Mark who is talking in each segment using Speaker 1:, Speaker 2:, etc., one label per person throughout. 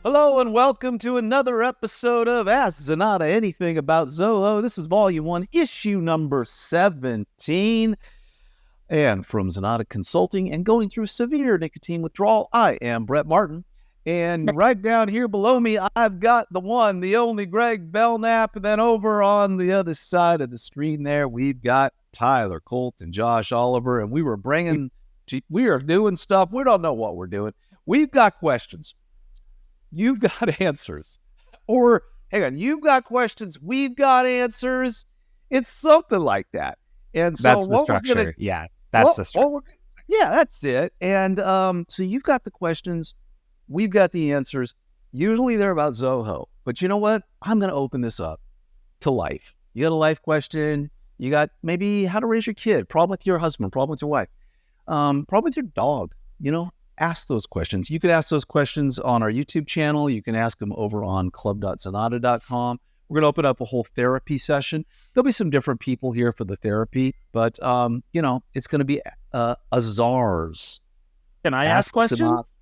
Speaker 1: Hello and welcome to another episode of Ask Zenatta Anything About Zoho. This is Volume 1, Issue number 17. And from Zenatta Consulting and going through severe nicotine withdrawal, I am Brett Martin. And right down here below me, I've got the one, the only Greg Belknap. And then over on the other side of the screen there, we've got Tyler Colt and Josh Oliver. And we are doing stuff. We don't know what we're doing. We've got questions. You've got answers. Or, hang on, you've got questions, we've got answers. It's something like that. And so
Speaker 2: that's the structure. That's the structure.
Speaker 1: Yeah, that's it. And so you've got the questions, we've got the answers. Usually they're about Zoho. But you know what? I'm going to open this up to life. You got a life question. You got maybe how to raise your kid, problem with your husband, problem with your wife, problem with your dog, ask those questions. You can ask those questions on our YouTube channel. You can ask them over on club.zenatta.com. We're going to open up a whole therapy session. There'll be some different people here for the therapy, but, it's going to be AZAAZ.
Speaker 3: Can I ask questions?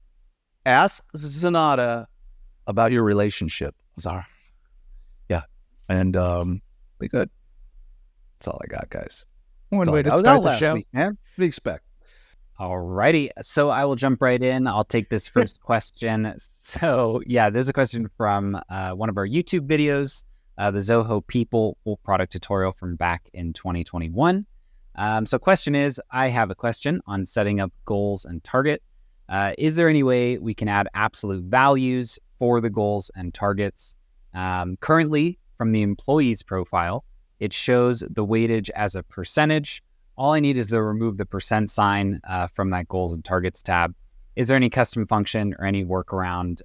Speaker 1: Ask Zenatta about your relationship, AZAAZ. Yeah. And be good. That's all I got, guys.
Speaker 3: One way to start the show.
Speaker 1: Week, man. What do you expect?
Speaker 2: Alrighty, so I will jump right in. I'll take this first question. So yeah, there's a question from one of our YouTube videos, the Zoho People full product tutorial from back in 2021. So question is, I have a question on setting up goals and target. Is there any way we can add absolute values for the goals and targets? Currently, from the employee's profile, it shows the weightage as a percentage. All I need is to remove the percent sign from that goals and targets tab. Is there any custom function or any workaround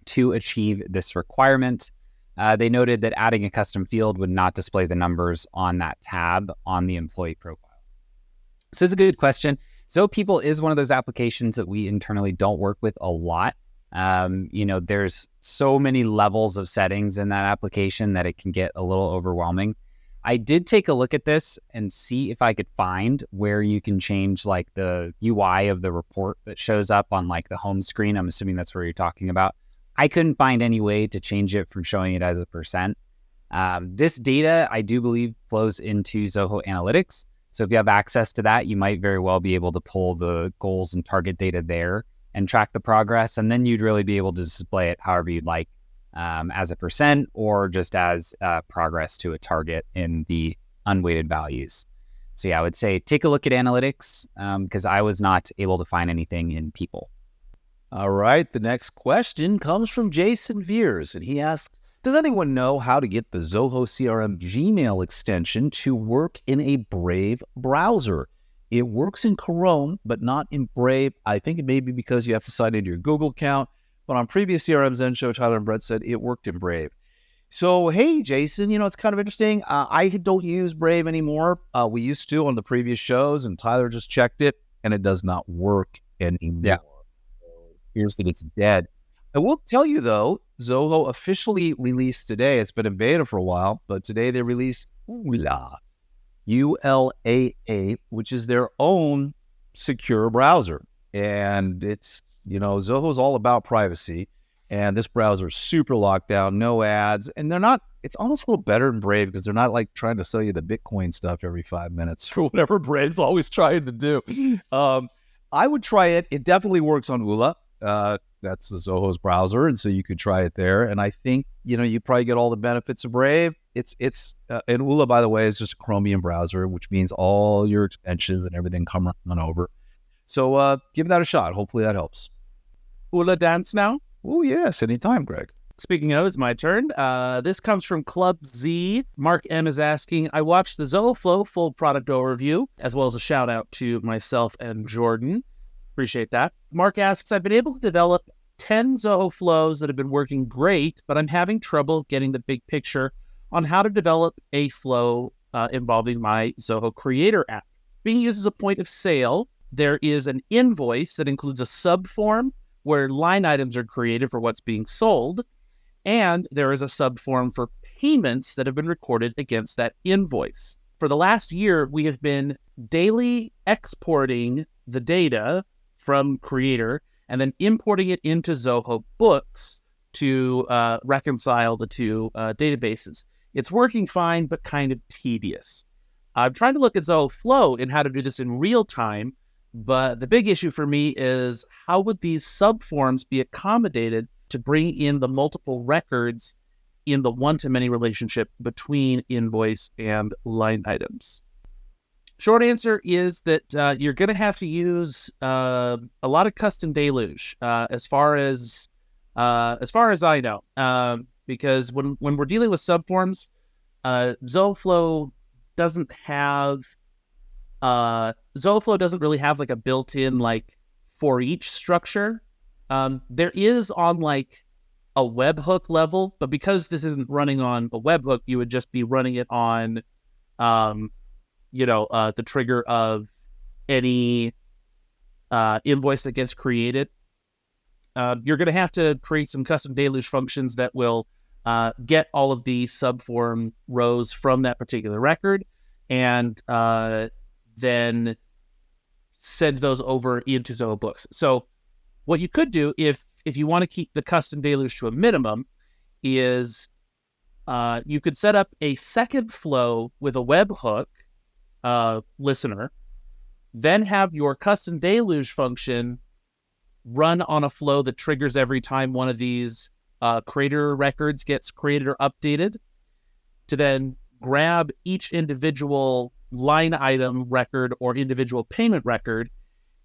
Speaker 2: to achieve this requirement? They noted that adding a custom field would not display the numbers on that tab on the employee profile. So it's a good question. Zoho People is one of those applications that we internally don't work with a lot. There's so many levels of settings in that application that it can get a little overwhelming. I did take a look at this and see if I could find where you can change like the UI of the report that shows up on like the home screen. I'm assuming that's where you're talking about. I couldn't find any way to change it from showing it as a percent. This data, I do believe, flows into Zoho Analytics. So if you have access to that, you might very well be able to pull the goals and target data there and track the progress. And then you'd really be able to display it however you'd like. As a percent or just as progress to a target in the unweighted values. So yeah, I would say take a look at analytics because I was not able to find anything in people.
Speaker 1: All right, the next question comes from Jason Veers, and he asks, does anyone know how to get the Zoho CRM Gmail extension to work in a Brave browser? It works in Chrome, but not in Brave. I think it may be because you have to sign into your Google account. But on previous CRM Zen show, Tyler and Brett said it worked in Brave. So, hey, Jason, it's kind of interesting. I don't use Brave anymore. We used to on the previous shows, and Tyler just checked it, and it does not work anymore.
Speaker 2: Yeah.
Speaker 1: Here's that it's dead. I will tell you, though, Zoho officially released today. It's been in beta for a while, but today they released ULAA, ULAA, which is their own secure browser. And it's Zoho's all about privacy, and this browser is super locked down, no ads, and it's almost a little better than Brave because they're not like trying to sell you the Bitcoin stuff every 5 minutes or whatever Brave's always trying to do. I would try it. It definitely works on ULAA. That's the Zoho's browser, and so you could try it there. And I think, you probably get all the benefits of Brave. And ULAA, by the way, is just a Chromium browser, which means all your extensions and everything come on over. So give that a shot. Hopefully that helps.
Speaker 3: ULAA dance now?
Speaker 1: Oh, yes. Anytime, Greg.
Speaker 3: Speaking of, it's my turn. This comes from Club Z. Mark M is asking, I watched the Zoho Flow full product overview, as well as a shout out to myself and Jordan. Appreciate that. Mark asks, I've been able to develop 10 Zoho flows that have been working great, but I'm having trouble getting the big picture on how to develop a flow involving my Zoho Creator app. Being used as a point of sale, there is an invoice that includes a subform where line items are created for what's being sold, and there is a subform for payments that have been recorded against that invoice. For the last year, we have been daily exporting the data from Creator and then importing it into Zoho Books to reconcile the two databases. It's working fine, but kind of tedious. I'm trying to look at Zoho Flow and how to do this in real time, but the big issue for me is how would these subforms be accommodated to bring in the multiple records in the one-to-many relationship between invoice and line items? Short answer is that you're going to have to use a lot of custom deluge, as far as I know, because when we're dealing with subforms, Zoho doesn't really have like a built-in like for each structure. There is on like a webhook level, but because this isn't running on a webhook, you would just be running it on, the trigger of any invoice that gets created. You're going to have to create some custom deluge functions that will get all of the subform rows from that particular record and then send those over into Zoho Books. So what you could do if you want to keep the custom deluge to a minimum is you could set up a second flow with a webhook listener, then have your custom deluge function run on a flow that triggers every time one of these creator records gets created or updated, to then grab each individual line item record or individual payment record,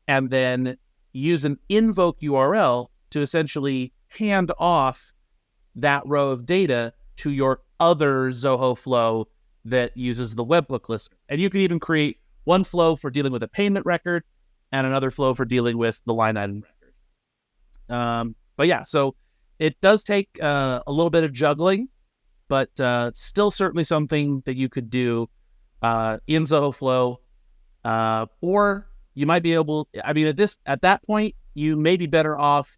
Speaker 3: and then use an invoke URL to essentially hand off that row of data to your other Zoho flow that uses the webhook listener. And you can even create one flow for dealing with a payment record and another flow for dealing with the line item record. But yeah, so it does take a little bit of juggling, but still certainly something that you could do in Zoho Flow, or you might be able. I mean, at that point, you may be better off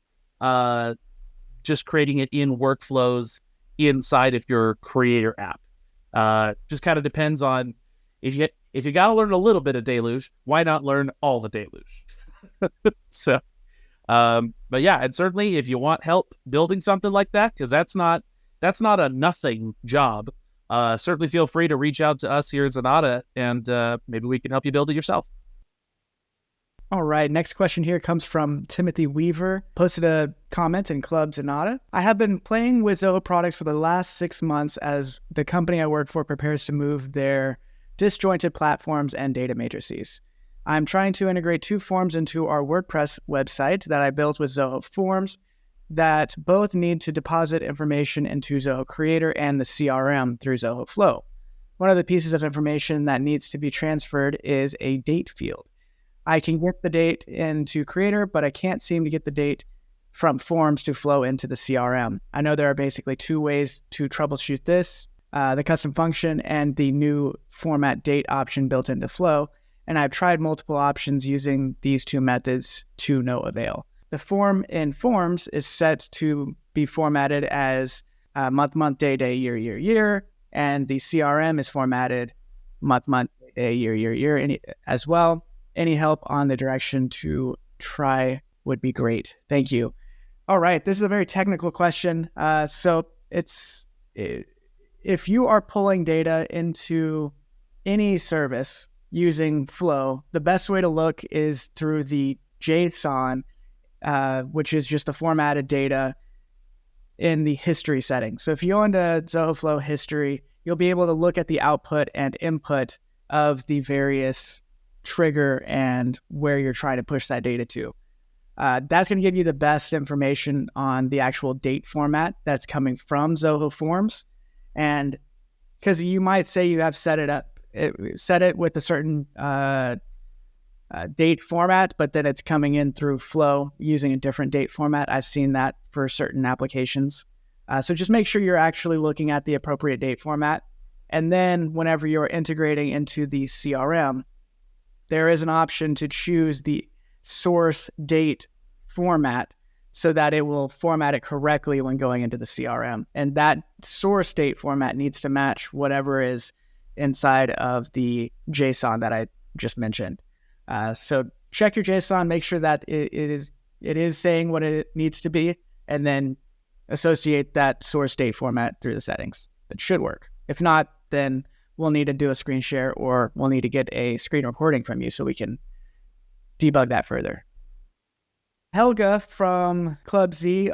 Speaker 3: just creating it in workflows inside of your creator app. Just kind of depends on if you got to learn a little bit of deluge, why not learn all the deluge? So. But yeah, and certainly if you want help building something like that, because that's not a nothing job, certainly feel free to reach out to us here at Zenatta, and maybe we can help you build it yourself.
Speaker 4: All right, next question here comes from Timothy Weaver. Posted a comment in Club Zenatta. I have been playing with Zoho products for the last 6 months as the company I work for prepares to move their disjointed platforms and data matrices. I'm trying to integrate 2 forms into our WordPress website that I built with Zoho Forms that both need to deposit information into Zoho Creator and the CRM through Zoho Flow. One of the pieces of information that needs to be transferred is a date field. I can get the date into Creator, but I can't seem to get the date from Forms to flow into the CRM. I know there are basically 2 ways to troubleshoot this, the custom function and the new format date option built into Flow. And I've tried multiple options using these 2 methods to no avail. The form in Forms is set to be formatted as month, day, year, and the CRM is formatted month, day, year, as well. Any help on the direction to try would be great. Thank you. All right, this is a very technical question. So it's if you are pulling data into any service using Flow, the best way to look is through the JSON, which is just the formatted data in the history setting. So if you go into Zoho Flow history, you'll be able to look at the output and input of the various trigger and where you're trying to push that data to. That's going to give you the best information on the actual date format that's coming from Zoho Forms. And because you might say you have set it with a certain date format, but then it's coming in through Flow using a different date format. I've seen that for certain applications. So just make sure you're actually looking at the appropriate date format. And then whenever you're integrating into the CRM, there is an option to choose the source date format so that it will format it correctly when going into the CRM. And that source date format needs to match whatever is inside of the JSON that I just mentioned. So check your JSON, make sure that it is it is saying what it needs to be, and then associate that source date format through the settings. That should work. If not, then we'll need to do a screen share, or we'll need to get a screen recording from you so we can debug that further. Helga from Club Z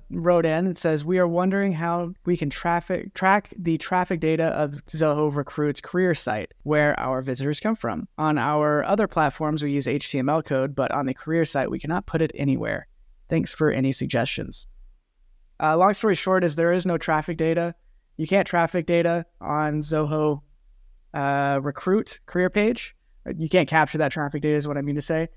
Speaker 4: wrote in and says, we are wondering how we can track the traffic data of Zoho Recruit's career site, where our visitors come from. On our other platforms, we use HTML code, but on the career site, we cannot put it anywhere. Thanks for any suggestions. Long story short is there is no traffic data. You can't traffic data on Zoho Recruit career page. You can't capture that traffic data is what I mean to say.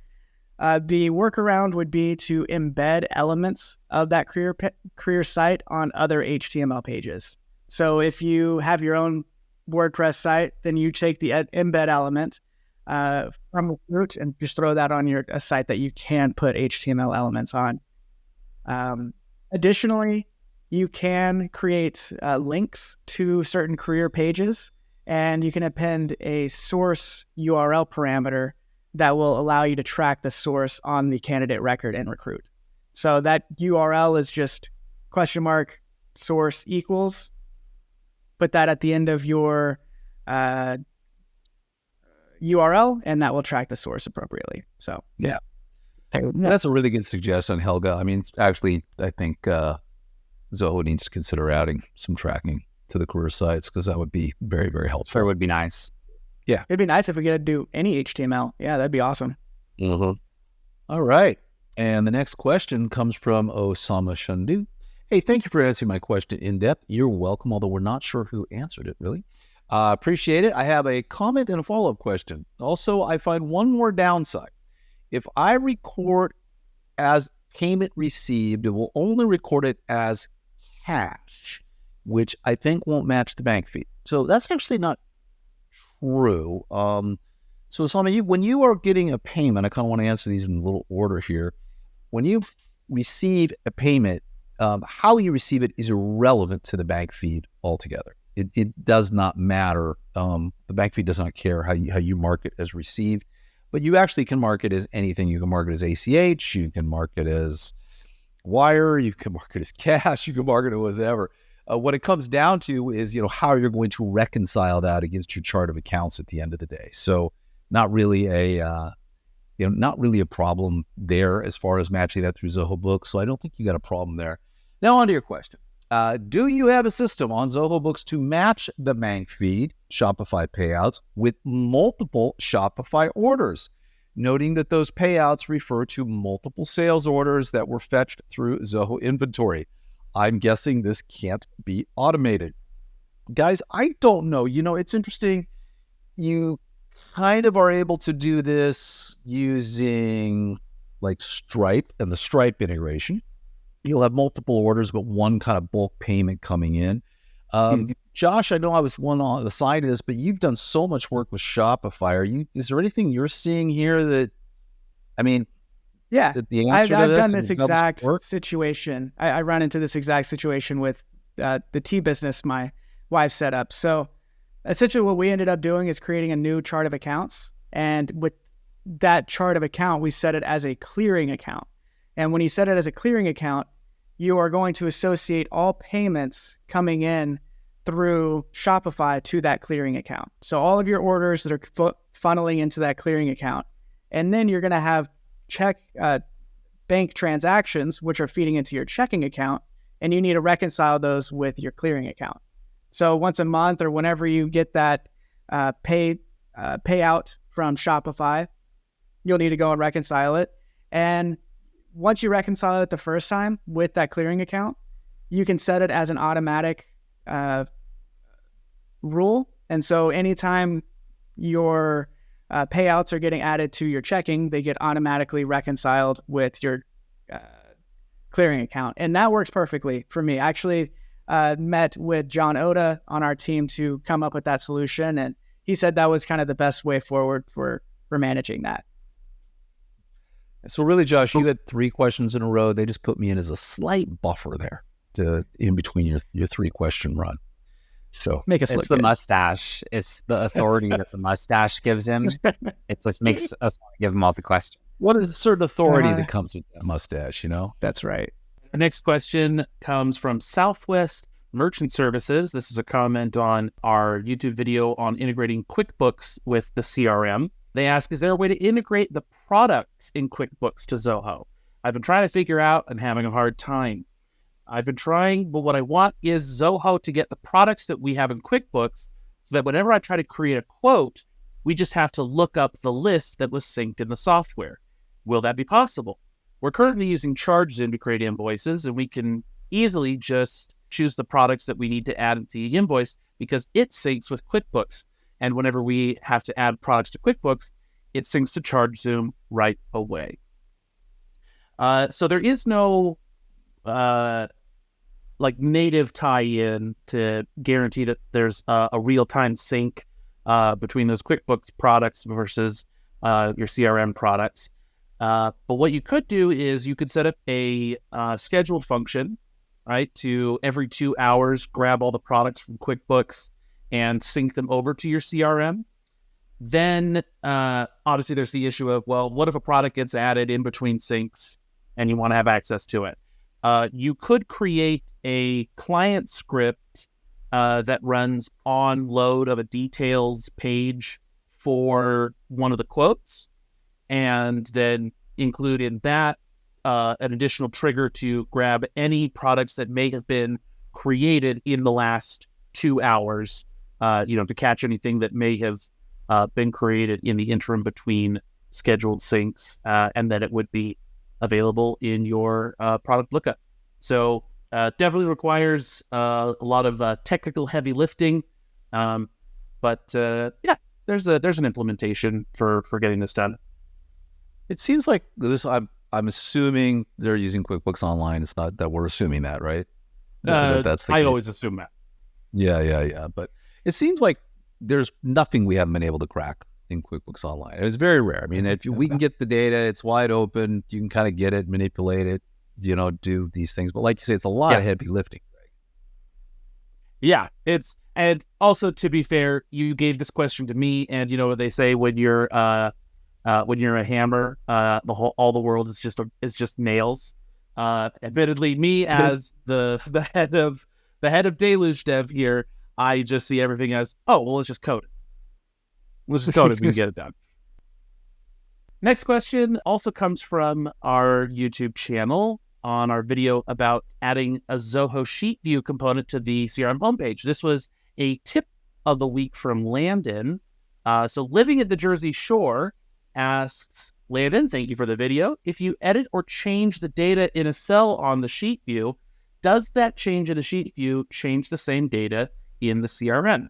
Speaker 4: The workaround would be to embed elements of that career site on other HTML pages. So if you have your own WordPress site, then you take the embed element from Recruit and just throw that on a site that you can put HTML elements on. Additionally, you can create links to certain career pages, and you can append a source URL parameter that will allow you to track the source on the candidate record in Recruit. So that URL is just $source equals. Put that at the end of your URL, and that will track the source appropriately. So
Speaker 1: yeah, that's a really good suggestion, Helga. I mean, actually, I think Zoho needs to consider adding some tracking to the career sites, because that would be very, very helpful.
Speaker 2: Sure, would be nice.
Speaker 1: Yeah.
Speaker 4: It'd be nice if we could do any HTML. Yeah, that'd be awesome.
Speaker 1: Mm-hmm. All right. And the next question comes from Osama Shandu. Hey, thank you for answering my question in depth. You're welcome, although we're not sure who answered it, really. Appreciate it. I have a comment and a follow-up question. Also, I find one more downside. If I record as payment received, it will only record it as cash, which I think won't match the bank fee. So that's actually not true. So Osama, when you are getting a payment, I kind of want to answer these in a little order here. When you receive a payment, how you receive it is irrelevant to the bank feed altogether. It does not matter. The bank feed does not care how you mark it as received, but you actually can mark it as anything. You can mark it as ACH, you can mark it as wire, you can mark it as cash, you can mark it as whatever. What it comes down to is, how you're going to reconcile that against your chart of accounts at the end of the day. So not really a problem there as far as matching that through Zoho Books. So I don't think you got a problem there. Now on to your question. Do you have a system on Zoho Books to match the bank feed Shopify payouts with multiple Shopify orders, noting that those payouts refer to multiple sales orders that were fetched through Zoho inventory? I'm guessing this can't be automated. Guys, I don't know. It's interesting. You kind of are able to do this using like Stripe and the Stripe integration. You'll have multiple orders, but one kind of bulk payment coming in. Josh, I know I was one on the side of this, but you've done so much work with Shopify. Is there anything you're seeing here that,
Speaker 4: yeah,
Speaker 1: the answer
Speaker 4: I've
Speaker 1: to this
Speaker 4: done this exact situation. I run into this exact situation with the tea business my wife set up. So essentially what we ended up doing is creating a new chart of accounts. And with that chart of account, we set it as a clearing account. And when you set it as a clearing account, you are going to associate all payments coming in through Shopify to that clearing account. So all of your orders that are funneling into that clearing account. And then you're going to have bank transactions, which are feeding into your checking account, and you need to reconcile those with your clearing account. So once a month or whenever you get that payout from Shopify, you'll need to go and reconcile it. And once you reconcile it the first time with that clearing account, you can set it as an automatic rule. And so anytime your payouts are getting added to your checking, they get automatically reconciled with your clearing account. And that works perfectly for me. I actually met with John Oda on our team to come up with that solution. And he said that was kind of the best way forward for managing that.
Speaker 1: So really, Josh, you had 3 questions in a row. They just put me in as a slight buffer there in between your 3-question run. So
Speaker 4: make us
Speaker 2: it's
Speaker 4: look
Speaker 2: the mustache. It's the authority that the mustache gives him. It just makes us want to give him all the questions.
Speaker 1: What is a certain authority that comes with that mustache, you know?
Speaker 4: That's right.
Speaker 3: Our next question comes from Southwest Merchant Services. This is a comment on our YouTube video on integrating QuickBooks with the CRM. They ask, is there a way to integrate the products in QuickBooks to Zoho? I've been trying to figure out and having a hard time. I've been trying, but what I want is Zoho to get the products that we have in QuickBooks so that whenever I try to create a quote, we just have to look up the list that was synced in the software. Will that be possible? We're currently using ChargeZoom to create invoices, and we can easily just choose the products that we need to add into the invoice because it syncs with QuickBooks. And whenever we have to add products to QuickBooks, it syncs to ChargeZoom right away. So there is no native tie-in to guarantee that there's a real-time sync between those QuickBooks products versus your CRM products. But what you could do is you could set up a scheduled function, right, to every 2 hours grab all the products from QuickBooks and sync them over to your CRM. Then, obviously, there's the issue of, well, what if a product gets added in between syncs and you want to have access to it? You could create a client script that runs on load of a details page for one of the quotes, and then include in that an additional trigger to grab any products that may have been created in the last 2 hours, to catch anything that may have been created in the interim between scheduled syncs, and then it would be available in your product lookup. So definitely requires a lot of technical heavy lifting, but there's an implementation for getting this done.
Speaker 1: It seems like this. I'm assuming they're using QuickBooks Online. It's not that we're assuming that, right?
Speaker 3: That's I always assume that.
Speaker 1: Yeah. But it seems like there's nothing we haven't been able to crack in QuickBooks Online. It's very rare. I mean, if we can get the data, it's wide open. You can kind of get it, manipulate it, do these things. But like you say, it's a lot of heavy lifting. Greg.
Speaker 3: Yeah, and also to be fair, you gave this question to me, and you know what they say when you're a hammer, all the world is just nails. Admittedly, me as the head of Deluge Dev here, I just see everything as, oh, well, let's just code it. Let's just code it. We can get it done. Next question also comes from our YouTube channel on our video about adding a Zoho Sheet View component to the CRM homepage. This was a tip of the week from Landon. So living at the Jersey Shore asks, Landon, thank you for the video. If you edit or change the data in a cell on the sheet view, does that change in the sheet view change the same data in the CRM?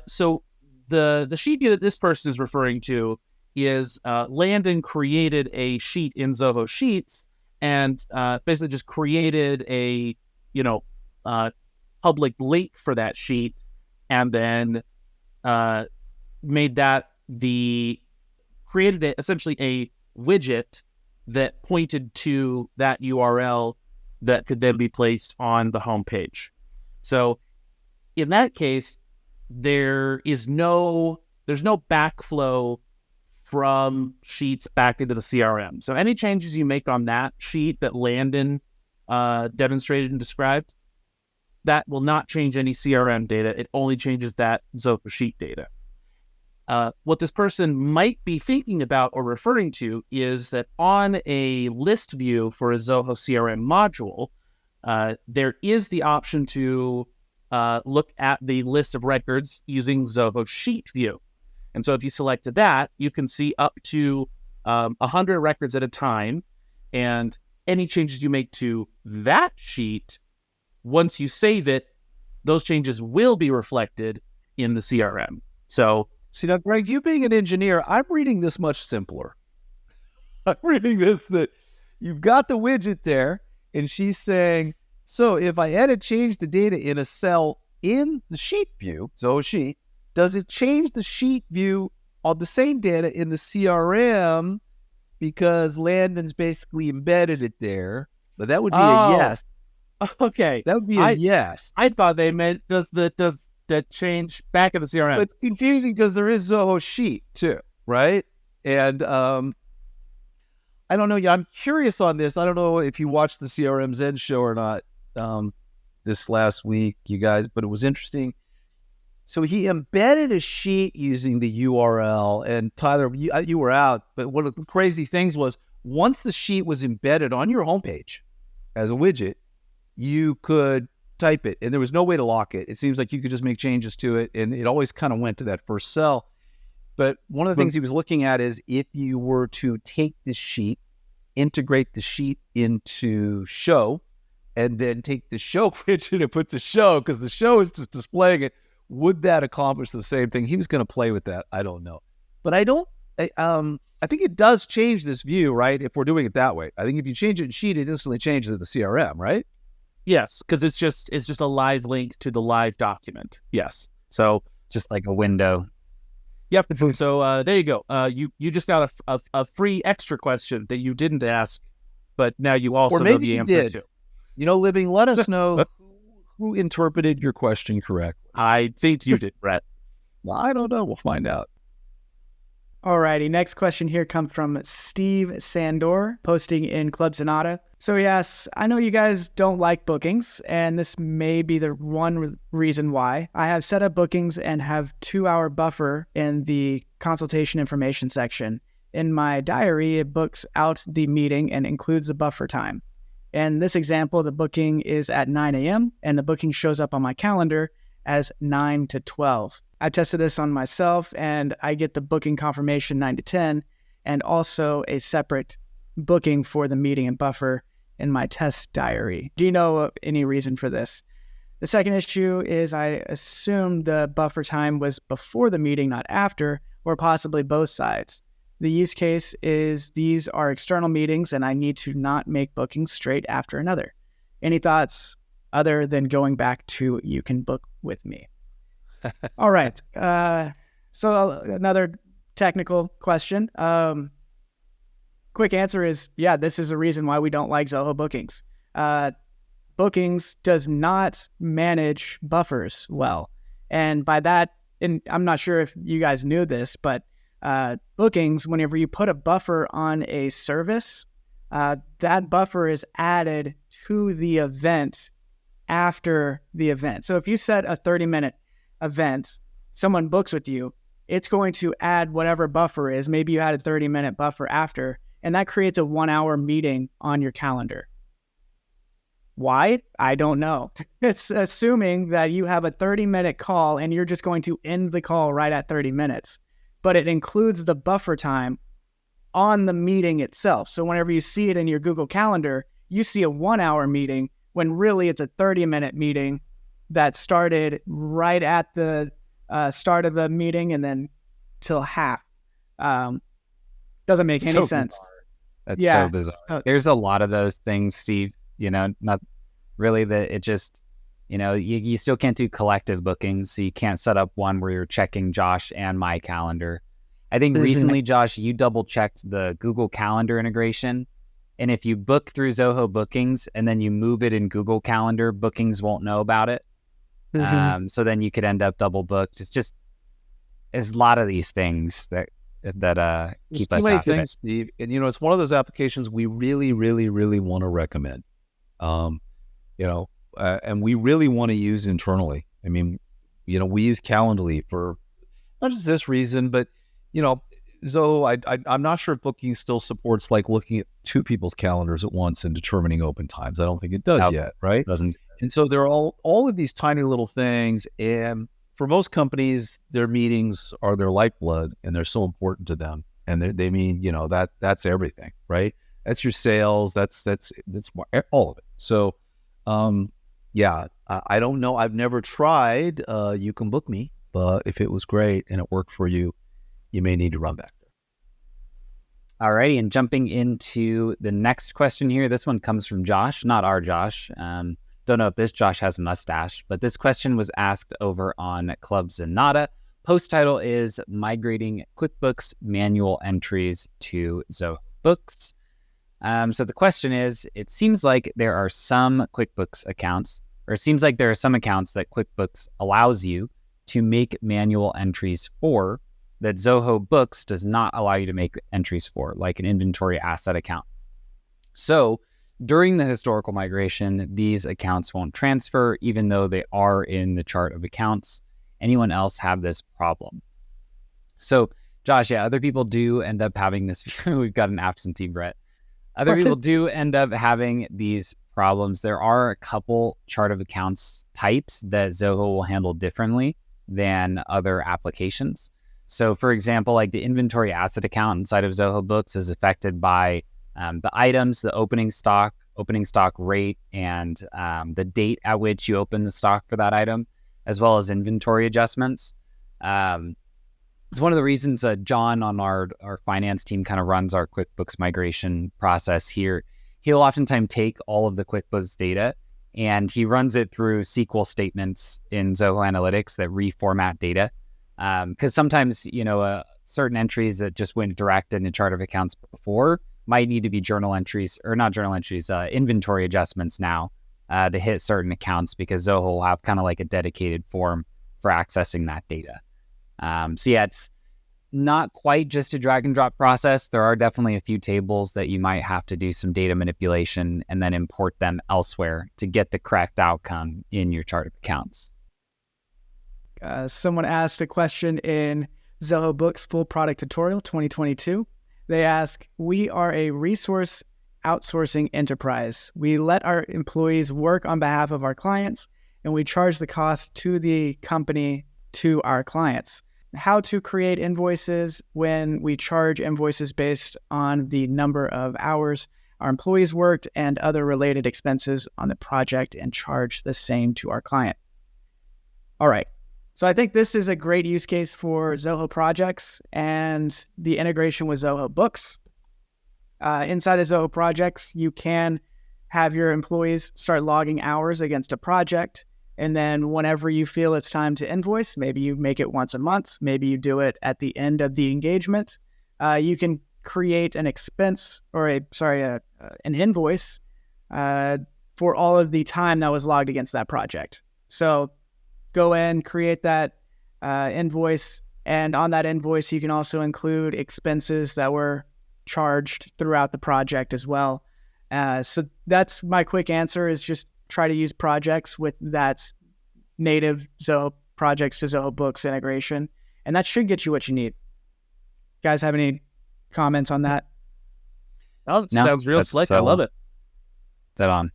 Speaker 3: So the sheet view that this person is referring to is Landon created a sheet in Zoho Sheets and basically just created a public link for that sheet, and then created essentially a widget that pointed to that URL that could then be placed on the home page. So in that case, there's no backflow from Sheets back into the CRM. So any changes you make on that sheet that Landon demonstrated and described, that will not change any CRM data. It only changes that Zoho Sheet data. What this person might be thinking about or referring to is that on a list view for a Zoho CRM module, there is the option to look at the list of records using Zoho Sheet View. And so if you selected that, you can see up to 100 records at a time, and any changes you make to that sheet, once you save it, those changes will be reflected in the CRM. So,
Speaker 1: see, now, Greg, you being an engineer, I'm reading this much simpler. I'm reading this that you've got the widget there, and she's saying, so if I change the data in a cell in the sheet view, Zoho Sheet, does it change the sheet view on the same data in the CRM because Landon's basically embedded it there? But that would be a yes.
Speaker 3: Okay.
Speaker 1: That would be a yes.
Speaker 3: I thought they meant does that change back in the CRM?
Speaker 1: But it's confusing because there is Zoho Sheet too, right? And I don't know. Yeah, I'm curious on this. I don't know if you watched the CRM Zen show or not this last week, you guys, but it was interesting. So he embedded a sheet using the URL, and Tyler, you were out, but one of the crazy things was once the sheet was embedded on your homepage as a widget, you could type it, and there was no way to lock it. It seems like you could just make changes to it, and it always kind of went to that first cell. But one of the things he was looking at is if you were to take the sheet, integrate the sheet into show, and then take the show widget and put the show, because the show is just displaying it, would that accomplish the same thing? He was going to play with that. I don't know. But I think it does change this view, right? If we're doing it that way. I think if you change it in sheet, it instantly changes it to the CRM, right?
Speaker 3: Yes, because it's just a live link to the live document. Yes. So
Speaker 2: Just like a window.
Speaker 3: yep. So there you go. You just got a free extra question that you didn't ask, but now you also know the answer to.
Speaker 1: Living, let us know who interpreted your question correctly.
Speaker 3: I think you did, Brett.
Speaker 1: Well, I don't know. We'll find out.
Speaker 4: Alrighty, next question here comes from Steve Sandor, posting in Club Zenatta. So he asks, I know you guys don't like bookings, and this may be the one reason why. I have set up bookings and have 2-hour buffer in the consultation information section. In my diary, it books out the meeting and includes the buffer time. In this example, the booking is at 9 a.m. and the booking shows up on my calendar as 9 to 12. I tested this on myself and I get the booking confirmation 9 to 10 and also a separate booking for the meeting and buffer in my test diary. Do you know any reason for this? The second issue is I assumed the buffer time was before the meeting, not after, or possibly both sides. The use case is these are external meetings and I need to not make bookings straight after another. Any thoughts other than going back to you can book with me? All right. So another technical question. Quick answer is, yeah, this is a reason why we don't like Zoho Bookings. Bookings does not manage buffers well. And by that, and I'm not sure if you guys knew this, but Bookings, whenever you put a buffer on a service, that buffer is added to the event after the event. So if you set a 30-minute event, someone books with you, it's going to add whatever buffer is. Maybe you had a 30-minute buffer after, and that creates a 1-hour meeting on your calendar. Why? I don't know. It's assuming that you have a 30-minute call and you're just going to end the call right at 30 minutes. But it includes the buffer time on the meeting itself. So whenever you see it in your Google Calendar, you see a 1-hour meeting when really it's a 30-minute meeting that started right at the start of the meeting and then till half. Doesn't make any sense.
Speaker 2: Bizarre. That's so bizarre. There's a lot of those things, Steve, not really that it just, you still can't do collective bookings. So you can't set up one where you're checking Josh and my calendar. I think recently, Josh, you double checked the Google Calendar integration. And if you book through Zoho Bookings and then you move it in Google Calendar, Bookings won't know about it. So then you could end up double booked. It's a lot of these things that keep us out of it.
Speaker 1: Steve. And it's one of those applications we really, really, really want to recommend. And we really want to use internally. I mean, we use Calendly for not just this reason, but Zoho, I'm not sure if Booking still supports like looking at two people's calendars at once and determining open times. I don't think it does yet, right?
Speaker 2: Doesn't.
Speaker 1: And so there are all of these tiny little things, and for most companies, their meetings are their lifeblood, and they're so important to them. And they mean, that's everything, right? That's your sales. That's all of it. So, I don't know. I've never tried. You can book me, but if it was great and it worked for you, you may need to run back there.
Speaker 2: Alrighty, and jumping into the next question here. This one comes from Josh, not our Josh. Don't know if this Josh has a mustache, but this question was asked over on Club Zenatta. Post title is Migrating QuickBooks Manual Entries to Zoho Books. So the question is, it seems like there are some QuickBooks accounts, or it seems like there are some accounts that QuickBooks allows you to make manual entries for, that Zoho Books does not allow you to make entries for, like an inventory asset account. So during the historical migration, these accounts won't transfer, even though they are in the chart of accounts. Anyone else have this problem? So, Josh, yeah, other people do end up having this. We've got an absentee Brett. Other people do end up having these problems. There are a couple chart of accounts types that Zoho will handle differently than other applications. So, for example, like the inventory asset account inside of Zoho Books is affected by the items, the opening stock rate, and the date at which you open the stock for that item, as well as inventory adjustments. It's one of the reasons John on our finance team kind of runs our QuickBooks migration process here. He'll oftentimes take all of the QuickBooks data and he runs it through SQL statements in Zoho Analytics that reformat data. Because sometimes, certain entries that just went direct in a chart of accounts before might need to be inventory adjustments now to hit certain accounts, because Zoho will have kind of like a dedicated form for accessing that data. So yeah, it's not quite just a drag and drop process. There are definitely a few tables that you might have to do some data manipulation and then import them elsewhere to get the correct outcome in your chart of accounts.
Speaker 4: Someone asked a question in Zoho Books Full Product Tutorial 2022. They ask, we are a resource outsourcing enterprise. We let our employees work on behalf of our clients, and we charge the cost to the company to our clients. How to create invoices when we charge invoices based on the number of hours our employees worked and other related expenses on the project, and charge the same to our client. All right. So I think this is a great use case for Zoho projects and the integration with Zoho Books. Inside of Zoho projects, you can have your employees start logging hours against a project. And then whenever you feel it's time to invoice, maybe you make it once a month, maybe you do it at the end of the engagement. You can create an expense or an invoice for all of the time that was logged against that project. So go in, create that invoice, and on that invoice, you can also include expenses that were charged throughout the project as well. So that's my quick answer, is just try to use projects with that native Zoho projects to Zoho Books integration, and that should get you what you need. Guys have any comments on that?
Speaker 3: Oh, it sounds real slick. I love it.
Speaker 2: Dead on.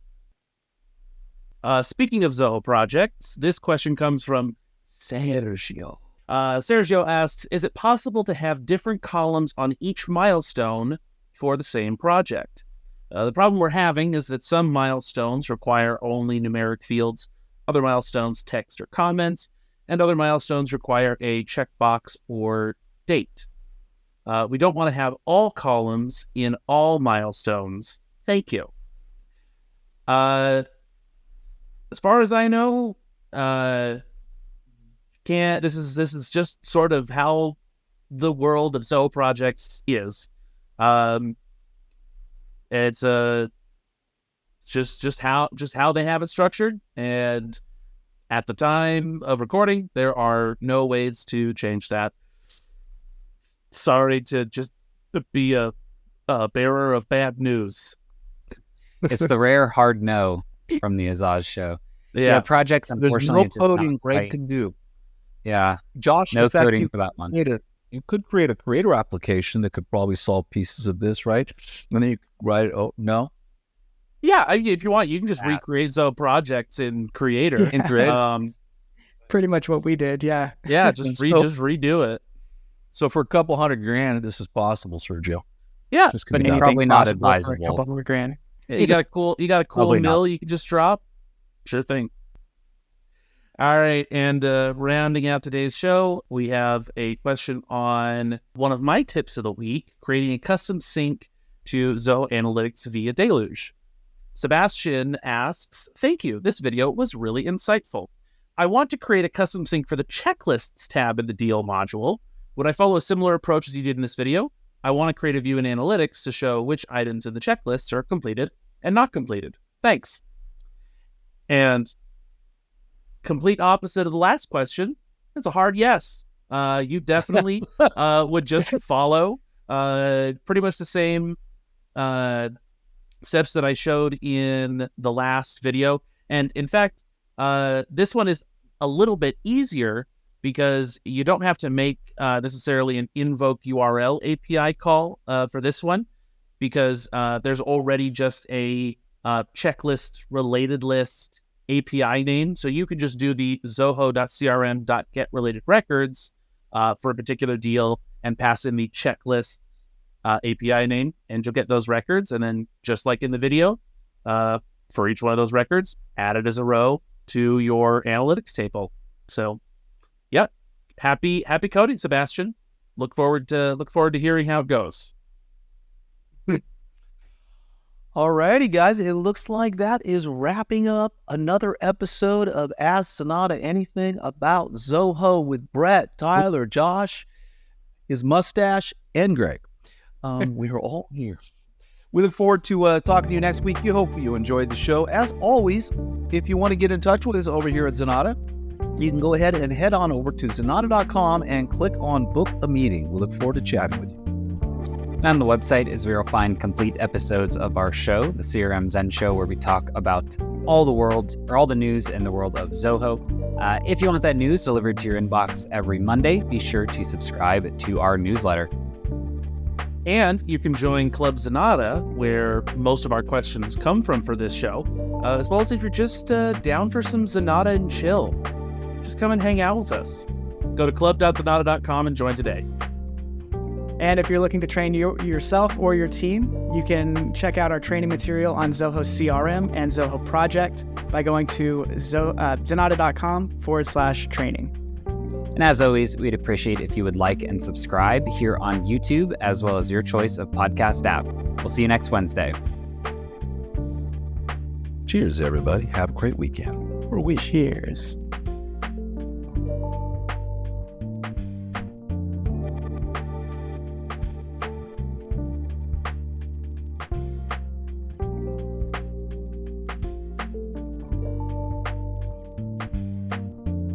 Speaker 3: Speaking of Zoho projects, this question comes from Sergio. Sergio asks, is it possible to have different columns on each milestone for the same project? The problem we're having is that some milestones require only numeric fields, other milestones text or comments, and other milestones require a checkbox or date. We don't want to have all columns in all milestones. Thank you. As far as I know, this is just sort of how the world of Zoho projects is. It's just how they have it structured, and at the time of recording, there are no ways to change that. Sorry to just be a bearer of bad news.
Speaker 2: It's the rare hard no from the AZAAZ show. Yeah, projects, unfortunately,
Speaker 1: there's no coding Greg can do.
Speaker 2: Yeah,
Speaker 1: Josh,
Speaker 2: no coding for that one.
Speaker 1: You could create a creator application that could probably solve pieces of this, right? And then you write, oh, no?
Speaker 3: Yeah, if you want, you can just recreate Zoho projects in Creator.
Speaker 4: Pretty much what we did, yeah.
Speaker 3: Yeah, just redo it.
Speaker 1: So for a couple $100,000, this is possible, Sergio.
Speaker 3: Yeah,
Speaker 2: but probably not advisable.
Speaker 4: For a couple $100,000.
Speaker 3: Yeah, you got a cool mill you can just drop. Sure thing. All right, and rounding out today's show, we have a question on one of my tips of the week, creating a custom sync to Zoho Analytics via Deluge. Sebastian asks, thank you. This video was really insightful. I want to create a custom sync for the checklists tab in the deal module. Would I follow a similar approach as you did in this video? I want to create a view in Analytics to show which items in the checklists are completed and not completed. Thanks. And complete opposite of the last question, it's a hard yes. you definitely would just follow pretty much the same steps that I showed in the last video. And in fact, this one is a little bit easier because you don't have to make necessarily an invoke URL API call for this one, because there's already just a checklist related list API name. So you could just do the zoho.crm.getRelatedRecords for a particular deal and pass in the checklists API name, and you'll get those records. And then just like in the video, for each one of those records, add it as a row to your analytics table. So yeah, happy coding, Sebastian. Look forward to hearing how it goes.
Speaker 1: Alrighty, guys, it looks like that is wrapping up another episode of Ask Zenatta Anything About Zoho with Brett, Tyler, Josh, his mustache, and Greg. We are all here. We look forward to talking to you next week. You hope you enjoyed the show. As always, if you want to get in touch with us over here at Zenatta, you can go ahead and head on over to zenatta.com and click on Book a Meeting. We look forward to chatting with you.
Speaker 2: And on the website is where you'll find complete episodes of our show, the CRM Zen Show, where we talk about all the news in the world of Zoho. If you want that news delivered to your inbox every Monday, be sure to subscribe to our newsletter.
Speaker 3: And you can join Club Zenatta, where most of our questions come from for this show, as well as if you're just down for some Zenatta and chill. Just come and hang out with us. Go to club.zenatta.com and join today.
Speaker 4: And if you're looking to train yourself or your team, you can check out our training material on Zoho CRM and Zoho Project by going to zenatta.com/training.
Speaker 2: And as always, we'd appreciate if you would like and subscribe here on YouTube, as well as your choice of podcast app. We'll see you next Wednesday.
Speaker 1: Cheers, everybody. Have a great weekend.
Speaker 4: Cheers.